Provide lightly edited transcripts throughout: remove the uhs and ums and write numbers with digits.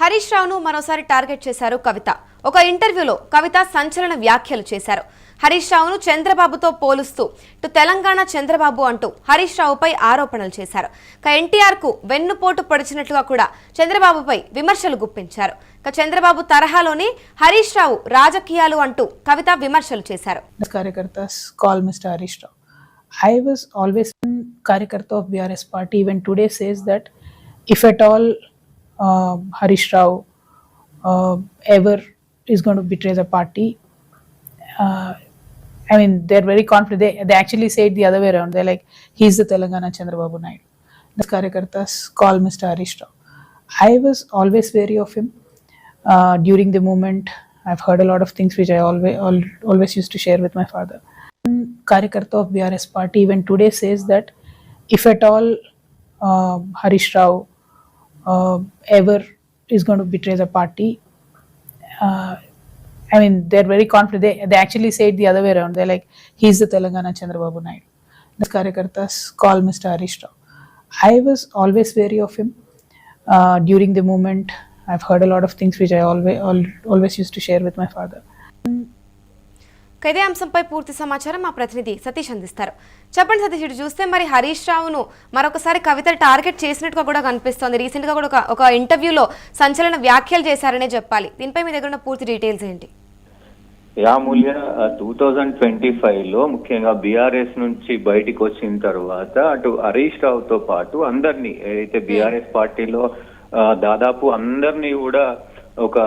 హరీష్ రావును మరోసారి టార్గెట్ చేశారు కవిత. ఒక ఇంటర్వ్యూలో కవిత సంచలన వ్యాఖ్యలు చేశారు. హరీష్ రావును చంద్రబాబుతో పోలుస్తూ ఇటు తెలంగాణ చంద్రబాబు అంటూ హరీష్ రావుపై ఆరోపణలు చేశారు. ఎన్టీఆర్ కు వెన్నుపోటు పొడిచినట్లుగా కూడా చంద్రబాబుపై విమర్శలు గుప్పించారు. చంద్రబాబు తరహాలోనే హరీష్ రావు రాజకీయాలు అంటూ కవిత విమర్శలు చేశారు. Karyakartas call Mr. Harish Rao. I was always a Karyakarta of BRS party. Even today says that if at all Harish Rao ever is going to betray the party, I mean, they're very confident. They actually say it the other way around. They're like, he's the Telangana Chandrababu Naidu. The Karyakartas call Mr. Harish Rao. I was always wary of him. During the movement, I've heard a lot of things which I always used to share with my father. Karyakarta of BRS party even today says that if at all Harish Rao ever is going to betray the party, I mean, they're very confident. They actually say it the other way around. They're like, he's the Telangana Chandrababu Naidu. The Karyakartas call Mr. Harish Rao. I was always wary of him. During the movement, I've heard a lot of things which I always used to share with my father. ఇదే అంశంపై పూర్తి సమాచారం మా ప్రతినిధి సతీష్ అందిస్తారు. చెప్పండి సతీష్, ఇటు చూస్తే మరి హరీష్ రావును మరొకసారి కవిత టార్గెట్ చేసినట్టుగా కూడా కనిపిస్తోంది. రీసెంట్ గా కూడా ఒక ఇంటర్వ్యూలో సంచలన వ్యాఖ్యలు చేశారనే చెప్పాలి. దీనిపై మీ దగ్గర ఉన్న పూర్తి డీటెయిల్స్ ఏంటి? మూల్య 2025లో ముఖ్యంగా బీఆర్ఎస్ నుంచి బయటికి వచ్చిన తర్వాత అటు హరీష్ రావుతో పాటు అందరినీ ఏదైతే బీఆర్ఎస్ పార్టీలో దాదాపు అందరినీ కూడా ఒక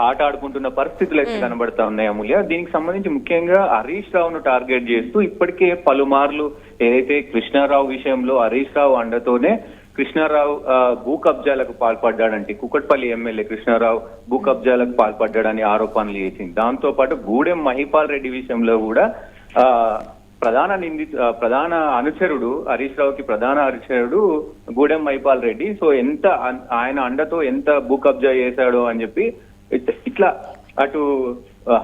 ఆట ఆడుకుంటున్న పరిస్థితులు అయితే కనబడతా ఉన్నాయి అమూల్య. దీనికి సంబంధించి ముఖ్యంగా హరీష్ రావును టార్గెట్ చేస్తూ ఇప్పటికే పలుమార్లు ఏదైతే కృష్ణారావు విషయంలో హరీష్ రావు అండతోనే కృష్ణారావు భూ కబ్జాలకు పాల్పడ్డాడంటే కుకట్పల్లి ఎమ్మెల్యే కృష్ణారావు భూ కబ్జాలకు పాల్పడ్డాడని ఆరోపణలు చేసింది. దాంతో పాటు గూడెం మహిపాల్ రెడ్డి విషయంలో కూడా ప్రధాన అనుచరుడు హరీష్ రావుకి ప్రధాన అనుచరుడు గూడెం మహిపాల్ రెడ్డి. సో ఎంత ఆయన అండతో ఎంత భూ కబ్జా చేశాడో అని చెప్పి ఇట్లా అటు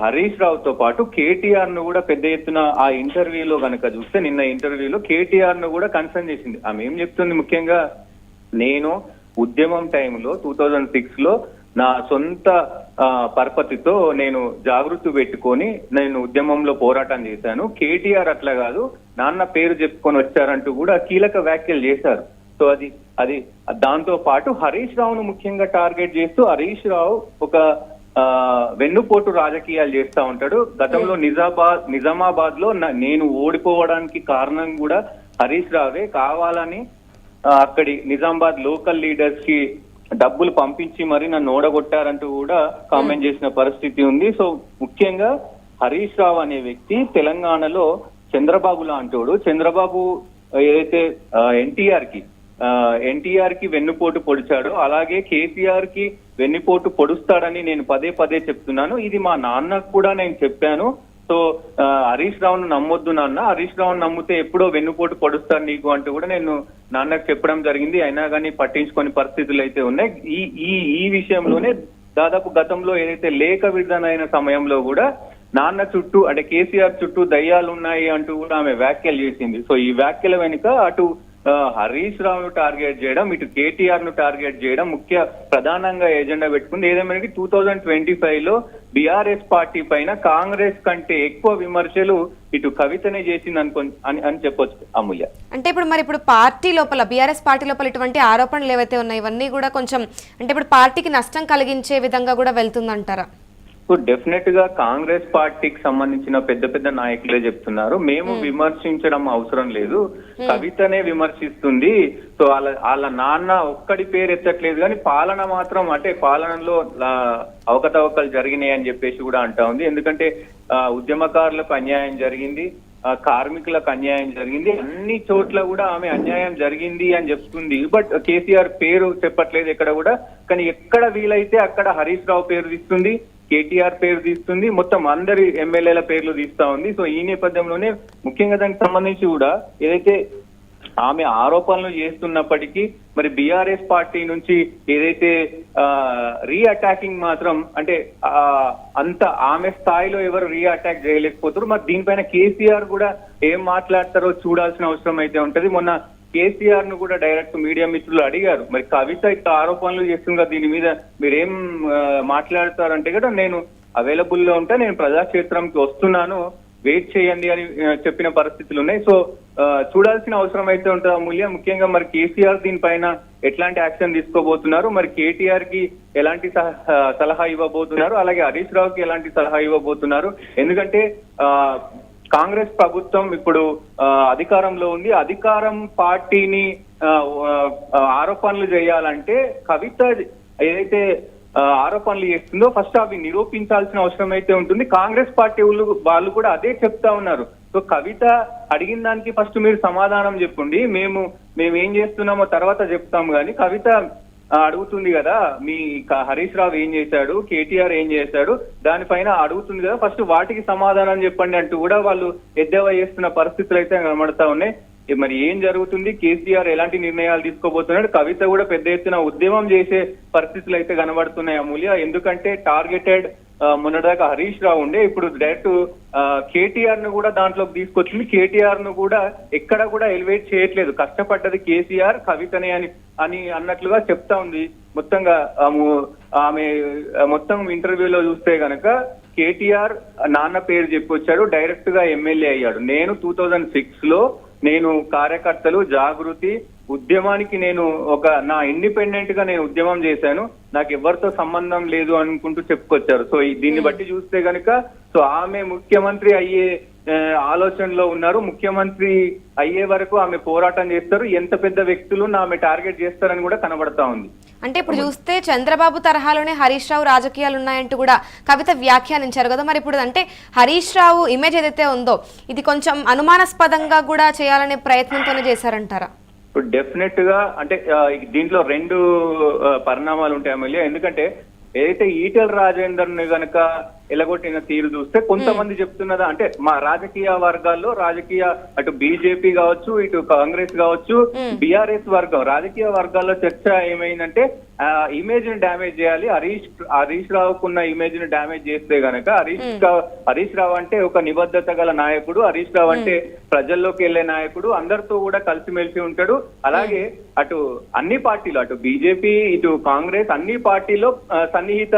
హరీష్ రావుతో పాటు కేటీఆర్ ను కూడా పెద్ద ఎత్తున ఆ ఇంటర్వ్యూలో కనుక చూస్తే నిన్న ఇంటర్వ్యూలో కేటీఆర్ ను కూడా కన్సర్న్ చేసింది. ఆమె ఏం చెప్తుంది, ముఖ్యంగా నేను ఉద్యమం టైంలో 2006లో నా సొంత పరపతితో నేను జాగృతి పెట్టుకొని నేను ఉద్యమంలో పోరాటం చేశాను. కేటీఆర్ అట్లా కాదు, నాన్న పేరు చెప్పుకొని వచ్చారంటూ కూడా కీలక వ్యాఖ్యలు చేశారు. సో అది దాంతో పాటు హరీష్ రావును ముఖ్యంగా టార్గెట్ చేస్తూ హరీష్ రావు ఒక వెన్నుపోటు రాజకీయాలు చేస్తా ఉంటాడు. గతంలో నిజామాబాద్ లో నేను ఓడిపోవడానికి కారణం కూడా హరీష్ రావే, కావాలని అక్కడి నిజామాబాద్ లోకల్ లీడర్స్ కి డబ్బులు పంపించి మరి నన్ను ఓడగొట్టారంటూ కూడా కామెంట్ చేసిన పరిస్థితి ఉంది. సో ముఖ్యంగా హరీష్ రావు అనే వ్యక్తి తెలంగాణలో చంద్రబాబు లాంటోడు. చంద్రబాబు ఏదైతే ఎన్టీఆర్ కి వెన్నుపోటు పొడిచాడో అలాగే కేసీఆర్ కి వెన్నుపోటు పొడుస్తాడని నేను పదే పదే చెప్తున్నాను. ఇది మా నాన్నకు కూడా నేను చెప్పాను. సో హరీష్ రావును నమ్మొద్దు నాన్న, హరీష్ రావును నమ్మితే ఎప్పుడో వెన్నుపోటు పొడుస్తాడు నీకు అంటూ కూడా నేను నాన్నకు చెప్పడం జరిగింది. అయినా కానీ పట్టించుకొని పరిస్థితులు అయితే ఉన్నాయి. ఈ విషయంలోనే దాదాపు గతంలో ఏదైతే లేఖ విడుదలైన సమయంలో కూడా నాన్న చుట్టూ అంటే కేసీఆర్ చుట్టూ దయ్యాలు ఉన్నాయి అంటూ కూడా ఆమె వ్యాఖ్యలు చేసింది. సో ఈ వ్యాఖ్యల వెనుక అటు హరీష్ రావును టార్గెట్ చేయడం, ఇటు కేటీఆర్ ను టార్గెట్ చేయడం ప్రధానంగా ఎజెండా పెట్టుకుంది. ఏదేమైనా 2025లో బీఆర్ఎస్ పార్టీ పైన కాంగ్రెస్ కంటే ఎక్కువ విమర్శలు ఇటు కవితనే చేసింది అని చెప్పొచ్చు అమూల్య. అంటే ఇప్పుడు పార్టీ లోపల బీఆర్ఎస్ పార్టీ లోపల ఇటువంటి ఆరోపణలు ఏవైతే ఉన్నాయి ఇవన్నీ కూడా కొంచెం అంటే ఇప్పుడు పార్టీకి నష్టం కలిగించే విధంగా కూడా వెళ్తుందంటారా? డెఫినెట్ గా కాంగ్రెస్ పార్టీకి సంబంధించిన పెద్ద నాయకులే చెప్తున్నారు, మేము విమర్శించడం అవసరం లేదు, కవితనే విమర్శిస్తుంది. సో వాళ్ళ నాన్న ఒక్కడి పేరు ఎత్తట్లేదు కానీ పాలన మాత్రం అంటే పాలనలో అవకతవకలు జరిగినాయి అని చెప్పేసి కూడా అంటా ఉంది. ఎందుకంటే ఉద్యమకారులకు అన్యాయం జరిగింది, కార్మికులకు అన్యాయం జరిగింది, అన్ని చోట్ల కూడా ఆమె అన్యాయం జరిగింది అని చెప్తుంది. బట్ కేసీఆర్ పేరు చెప్పట్లేదు ఎక్కడ కూడా. కానీ ఎక్కడ వీలైతే అక్కడ హరీష్ రావు పేరు తీస్తుంది, కేటీఆర్ పేరు తీస్తుంది, మొత్తం అందరి ఎమ్మెల్యేల పేర్లు తీస్తా ఉంది. సో ఈ నేపథ్యంలోనే ముఖ్యంగా దానికి సంబంధించి కూడా ఏదైతే ఆమె ఆరోపణలు చేస్తున్నప్పటికీ మరి బీఆర్ఎస్ పార్టీ నుంచి ఏదైతే రీఅటాకింగ్ మాత్రం అంటే అంత ఆమె స్థాయిలో ఎవరు రీఅటాక్ చేయలేకపోతారు. మరి దీనిపైన కేసీఆర్ కూడా ఏం మాట్లాడతారో చూడాల్సిన అవసరం అయితే ఉంటది. మొన్న కేసీఆర్ ను కూడా డైరెక్ట్ మీడియా మిత్రులు అడిగారు, మరి కవిత ఇట్లా ఆరోపణలు చేస్తుంది కదా, దీని మీద మీరేం మాట్లాడతారంటే కూడా నేను అవైలబుల్ లో ఉంటే నేను ప్రజాక్షేత్రంకి వస్తున్నాను, వెయిట్ చేయండి అని చెప్పిన పరిస్థితులు ఉన్నాయి. సో చూడాల్సిన అవసరం అయితే ఉంటుంది అమూల్య. ముఖ్యంగా మరి కేసీఆర్ దీనిపైన ఎట్లాంటి యాక్షన్ తీసుకోబోతున్నారు, మరి కేటీఆర్ కి ఎలాంటి సలహా ఇవ్వబోతున్నారు, అలాగే హరీష్ రావుకి ఎలాంటి సలహా ఇవ్వబోతున్నారు. ఎందుకంటే కాంగ్రెస్ ప్రభుత్వం ఇప్పుడు అధికారంలో ఉంది. అధికారం పార్టీని ఆరోపణలు చేయాలంటే కవిత ఏదైతే ఆరోపణలు చేస్తుందో ఫస్ట్ అవి నిరూపించాల్సిన అవసరం అయితే ఉంటుంది. కాంగ్రెస్ పార్టీ వాళ్ళు కూడా అదే చెప్తా ఉన్నారు. సో కవిత అడిగిన దానికి ఫస్ట్ మీరు సమాధానం చెప్పండి, మేము ఏం చేస్తున్నామో తర్వాత చెప్తాము. కానీ కవిత అడుగుతుంది కదా, మీ హరీష్ రావు ఏం చేశాడు, కేటీఆర్ ఏం చేశాడు, దానిపైన అడుగుతుంది కదా, ఫస్ట్ వాటికి సమాధానం చెప్పండి అంటూ కూడా వాళ్ళు ఎద్దేవా చేస్తున్న పరిస్థితులు అయితే కనబడతా ఉన్నాయి. మరి ఏం జరుగుతుంది, కేసీఆర్ ఎలాంటి నిర్ణయాలు తీసుకోబోతున్నాడు, కవిత కూడా పెద్ద ఎత్తున ఉద్యమం చేసే పరిస్థితులు అయితే కనబడుతున్నాయి అమూల్య. ఎందుకంటే టార్గెటెడ్ మొన్నటిదాకా హరీష్ రావు ఉండే, ఇప్పుడు డైరెక్ట్ కేటీఆర్ ను కూడా దాంట్లోకి తీసుకొచ్చింది. కేటీఆర్ ను కూడా ఎక్కడ కూడా ఎలివేట్ చేయట్లేదు, కష్టపడ్డది కేసీఆర్ కవితనే అని అన్నట్లుగా చెప్తా ఉంది. మొత్తంగా ఆమె మొత్తం ఇంటర్వ్యూలో చూస్తే గనక కేటీఆర్ నాన్న పేరు చెప్పొచ్చాడు, డైరెక్ట్ గా ఎమ్మెల్యే అయ్యాడు. నేను 2006 లో నేను కార్యకర్తలు జాగృతి ఉద్యమానికి నేను నా ఇండిపెండెంట్ గా నేను ఉద్యమం చేశాను, నాకు ఎవరితో సంబంధం లేదు అనుకుంటూ చెప్పుకొచ్చారు. సో దీన్ని బట్టి చూస్తే గనుక సో ఆమె ముఖ్యమంత్రి అయ్యే ఆలోచనలో ఉన్నారు. ముఖ్యమంత్రి అయ్యే వరకు ఆమె పోరాటం చేస్తారు, ఎంత పెద్ద వ్యక్తులను ఆమె టార్గెట్ చేస్తారని కూడా కనబడతా ఉంది. అంటే ఇప్పుడు చూస్తే చంద్రబాబు తరహాలోనే హరీష్ రావు రాజకీయాలు ఉన్నాయంటూ కూడా కవిత వ్యాఖ్యానించారు కదా. మరి ఇప్పుడు అంటే హరీష్ రావు ఇమేజ్ ఏదైతే ఉందో ఇది కొంచెం అనుమానాస్పదంగా కూడా చేయాలనే ప్రయత్నంతోనే చేశారంటారా? డెఫినెట్ గా అంటే దీంట్లో రెండు పరిణామాలు ఉంటాయి అమూల్య. ఎందుకంటే ఏదైతే ఈటెల రాజేందర్ ని గనక ఎలగొట్టిన తీరు చూస్తే కొంతమంది చెప్తున్నదా అంటే మా రాజకీయ వర్గాల్లో అటు బీజేపీ కావచ్చు, ఇటు కాంగ్రెస్ కావచ్చు, బీఆర్ఎస్ వర్గం రాజకీయ వర్గాల్లో చర్చ ఏమైందంటే ఇమేజ్ ని డ్యామేజ్ చేయాలి, హరీష్ రావుకున్న ఇమేజ్ ని డ్యామేజ్ చేస్తే గనక హరీష్ రావు అంటే ఒక నిబద్ధత గల నాయకుడు, హరీష్ రావు అంటే ప్రజల్లోకి వెళ్లే నాయకుడు, అందరితో కూడా కలిసిమెలిసి ఉంటాడు. అలాగే అటు అన్ని పార్టీలు, అటు బీజేపీ ఇటు కాంగ్రెస్ అన్ని పార్టీలో సన్నిహిత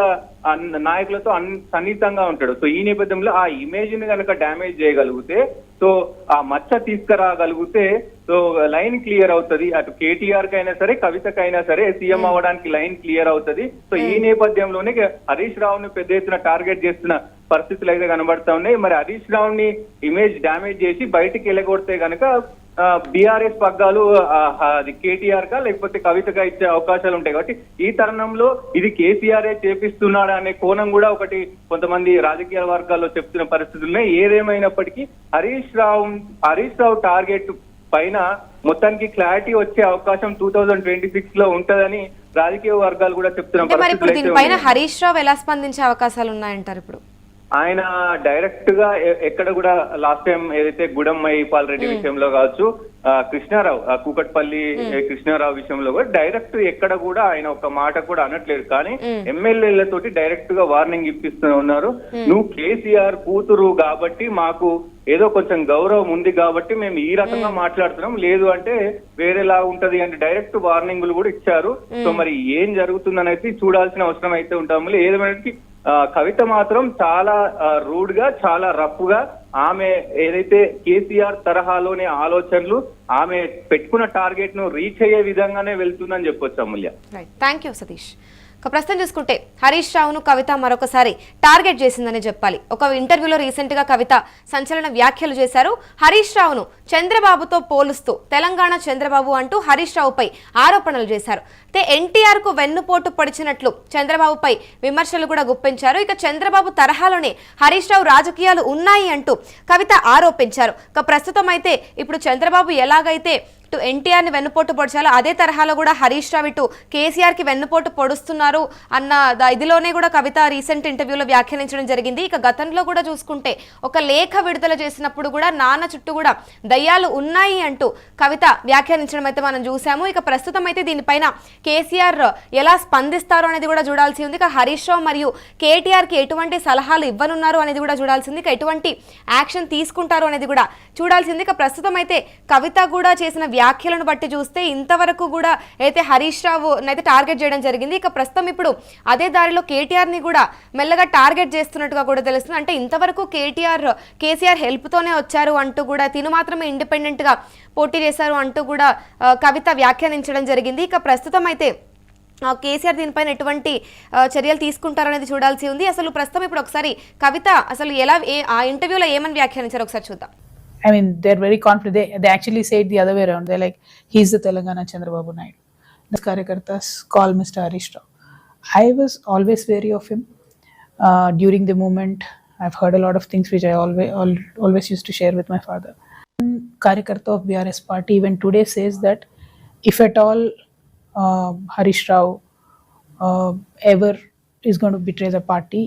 నాయకులతో సన్నిహితంగా ఉంటాడు. సో ఈ నేపథ్యంలో ఆ ఇమేజ్ ని కనుక డ్యామేజ్ చేయగలిగితే, సో ఆ మచ్చ తీసుకురాగలిగితే సో లైన్ క్లియర్ అవుతుంది. అటు కేటీఆర్ కైనా సరే కవితకైనా సరే సీఎం అవ్వడానికి లైన్ క్లియర్ అవుతుంది. సో ఈ నేపథ్యంలోనే హరీష్ రావుని పెద్ద ఎత్తున టార్గెట్ చేస్తున్న పరిస్థితులు అయితే కనబడతా ఉన్నాయి. మరి హరీష్ రావుని ఇమేజ్ డ్యామేజ్ చేసి బయటికి వెళ్ళగొడితే గనక బీఆర్ఎస్ పగ్గాలు అది కేటీఆర్ గా లేకపోతే కవితగా ఇచ్చే అవకాశాలు ఉంటాయి. కాబట్టి ఈ తరుణంలో ఇది కేసీఆర్ చేపిస్తున్నాడు అనే కోణం కూడా ఒకటి కొంతమంది రాజకీయ వర్గాల్లో చెప్తున్న పరిస్థితుల్లో. ఏదేమైనప్పటికీ హరీష్ రావు టార్గెట్ పైన మొత్తానికి క్లారిటీ వచ్చే అవకాశం 2026 లో ఉంటదని రాజకీయ వర్గాలు కూడా చెప్తున్న పరిస్థితులు. హరీష్ రావు ఎలా స్పందించే అవకాశాలు ఉన్నాయంటారు? ఇప్పుడు ఆయన డైరెక్ట్ గా ఎక్కడ కూడా లాస్ట్ టైం ఏదైతే గుడం మైపాల్ రెడ్డి విషయంలో కావచ్చు, కృష్ణారావు కూకట్పల్లి కృష్ణారావు విషయంలో కూడా డైరెక్ట్ ఎక్కడ కూడా ఆయన ఒక మాట కూడా అనట్లేదు. కానీ ఎమ్మెల్యేలతోటి డైరెక్ట్ గా వార్నింగ్ ఇప్పిస్తూ ఉన్నారు. నువ్వు కేసీఆర్ కూతురు కాబట్టి మాకు ఏదో కొంచెం గౌరవం ఉంది కాబట్టి మేము ఈ రకంగా మాట్లాడుతున్నాం, లేదు అంటే వేరేలా ఉంటది అంటే డైరెక్ట్ వార్నింగ్లు కూడా ఇచ్చారు. సో మరి ఏం జరుగుతుందనేది చూడాల్సిన అవసరం అయితే ఉంటాము. ఏదేమైనా కవిత మాత్రం చాలా రూడ్ గా చాలా రఫ్ గా ఆమె ఏదైతే కేసీఆర్ తరహాలోనే ఆలోచనలు ఆమె పెట్టుకున్న టార్గెట్ ను రీచ్ అయ్యే విధంగానే వెళ్తుందని చెప్పొచ్చు అమూల్య. Thank you Satish. ప్రస్తుతం చూసుకుంటే హరీష్ రావును కవిత మరొకసారి టార్గెట్ చేసిందని చెప్పాలి. ఒక ఇంటర్వ్యూలో రీసెంట్ గా కవిత సంచలన వ్యాఖ్యలు చేశారు. హరీష్ రావును చంద్రబాబుతో పోలుస్తూ తెలంగాణ చంద్రబాబు అంటూ హరీష్ రావుపై ఆరోపణలు చేశారు. ఎన్టీఆర్ కు వెన్నుపోటు పొడిచినట్లు చంద్రబాబుపై విమర్శలు కూడా గుప్పించారు. ఇక చంద్రబాబు తరహాలోనే హరీష్ రావు రాజకీయాలు ఉన్నాయి అంటూ కవిత ఆరోపించారు. ప్రస్తుతం అయితే ఇప్పుడు చంద్రబాబు ఎలాగైతే ఇటు ఎన్టీఆర్ ని వెన్నుపోటు పొడిచాలో అదే తరహాలో కూడా హరీష్ రావు ఇటు కేసీఆర్ కి వెన్నుపోటు పొడుస్తున్నారు అన్న ఇదిలోనే కూడా కవిత రీసెంట్ ఇంటర్వ్యూలో వ్యాఖ్యానించడం జరిగింది. ఇక గతంలో కూడా చూసుకుంటే ఒక లేఖ విడుదల చేసినప్పుడు కూడా నాన్న చుట్టూ కూడా దయ్యాలు ఉన్నాయి అంటూ కవిత వ్యాఖ్యానించడం అయితే మనం చూసాము. ఇక ప్రస్తుతం అయితే దీనిపైన కేసీఆర్ ఎలా స్పందిస్తారు అనేది కూడా చూడాల్సి ఉంది. ఇక హరీష్ రావు మరియు కేటీఆర్ కి ఎటువంటి సలహాలు ఇవ్వనున్నారు అనేది కూడా చూడాల్సింది. ఇక ఎటువంటి యాక్షన్ తీసుకుంటారు అనేది కూడా చూడాల్సింది. ఇక ప్రస్తుతం అయితే కవిత కూడా చేసిన వ్యాఖ్యలను బట్టి చూస్తే ఇంతవరకు కూడా అయితే హరీష్ రావు అయితే టార్గెట్ చేయడం జరిగింది. ఇక ప్రస్తుతం ఇప్పుడు అదే దారిలో కేటీఆర్ ని కూడా మెల్లగా టార్గెట్ చేస్తున్నట్టుగా కూడా తెలుస్తుంది. అంటే ఇంతవరకు కేసీఆర్ హెల్ప్ తోనే వచ్చారు అంటూ కూడా తిను మాత్రమే ఇండిపెండెంట్ గా పోటీ చేశారు అంటూ కూడా కవిత వ్యాఖ్యానించడం జరిగింది. ఇక ప్రస్తుతం అయితే కేసీఆర్ దీనిపైన ఎటువంటి చర్యలు తీసుకుంటారనేది చూడాల్సి ఉంది. అసలు ప్రస్తుతం ఇప్పుడు ఒకసారి కవిత అసలు ఆ ఇంటర్వ్యూలో ఏమని వ్యాఖ్యానించారు ఒకసారి చూద్దాం. I mean, they're very confident. They actually say it the other way around. They're like, he's the Telangana Chandrababu Naidu. The Karyakartas call Mr. Harish Rao. I was always wary of him. During the movement, I've heard a lot of things which I always used to share with my father. Karyakarta of BRS party even today says that if at all Harish Rao ever is going to betray the party,